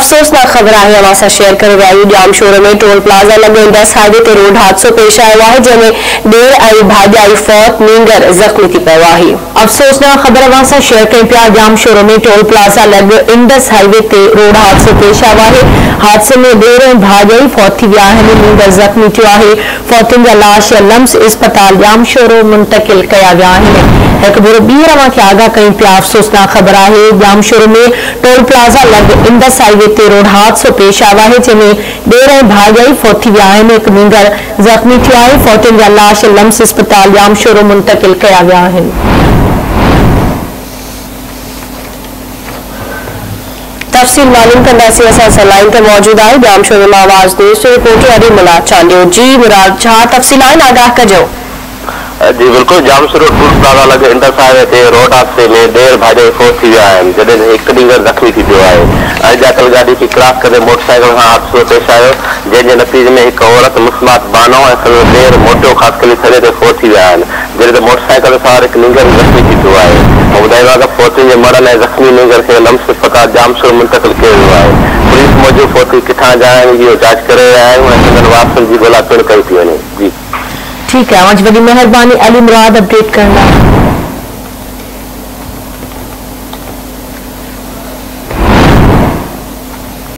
अफसोसनाक खबर है हमारे साथ शेयर कर रहा है। जाम शोर में टोल प्लाजा लगे इंडस हाईवे ते रोड हादसो पेश आयो है जंहिंमें देर आई भाॼी आई फौत नींगर जख्मी थी पियो आहे। अफसोसनाक खबर हमारे साथ शेयर कयूं पिया। जाम शोर में टोल प्लाजा लगे इंडस हाईवे ते रोड हादसो पेश आयो है। हादसे में देर ऐं भाॼी आई फौत थी विया आहिनि, नींगर जख्मी थियो आहे। फौतुनि जा लाश लम्स अस्पताल जाम शोर मुंतकिल कया विया आहिनि। एक बुरो ॿीहर अवां खे आगाह कयूं पिया। अफसोसनाक खबर है जाम शोर में टोल प्लाजा लगे इंडस हाईवे ते रोड हादसो पेश आयो है जंहिंमें देर ऐं भाॼी आई फौत थी विया आहिनि, हिकु नींगर जख्मी थियो आहे। फौतुनि जा लाश लम्स अस्पताल जाम शोर मुंतकिल कया विया आहिनि। तफ़सील मालूम कंदासीं असां लाइन ते मौजूद आहे जाम शोर मां आवाज़ न्यूज़ रिपोर्टर अली मुराद चांडियो। जी मुराद, छा तफ़सील आहिनि, आगाह कजो। जी बिल्कुल, जाम शोर टोल प्लाजा लगे इंडस हाईवे ते रोड हादसे में देर भाॼी फौत थी विया आहिनि जॾहिं हिकु नींगर जख्मी थी पियो आहे। अॼाकल गाॾी खे क्रॉस करे मोटरसाइकिल सां हादसो पेश आयो जंहिंजे नतीजे में हिकु औरत मुस्मात बानो ऐं सॼो देर मोटियो ख़ासकली थले ते फौत थी विया आहिनि, जॾहिं त मोटरसाइकिल सवार हिकु नींगर जख्मी थी पियो आहे। ॿुधायो आहे त फौतुनि जे मरण ऐं जख्मी नींगर खे लम्स अस्पताल जाम शोर मुंतकिल कयो वियो आहे। पुलिस मौजूद फौतूं किथां जा आहिनि इहो जांच करे रहिया आहियूं ऐं संदनि वापसियुनि जी ॻोल्हा पिणु कई थी वञे। जी ठीक है, आज बड़ी मेहरबानी अली मुराद अपडेट करना।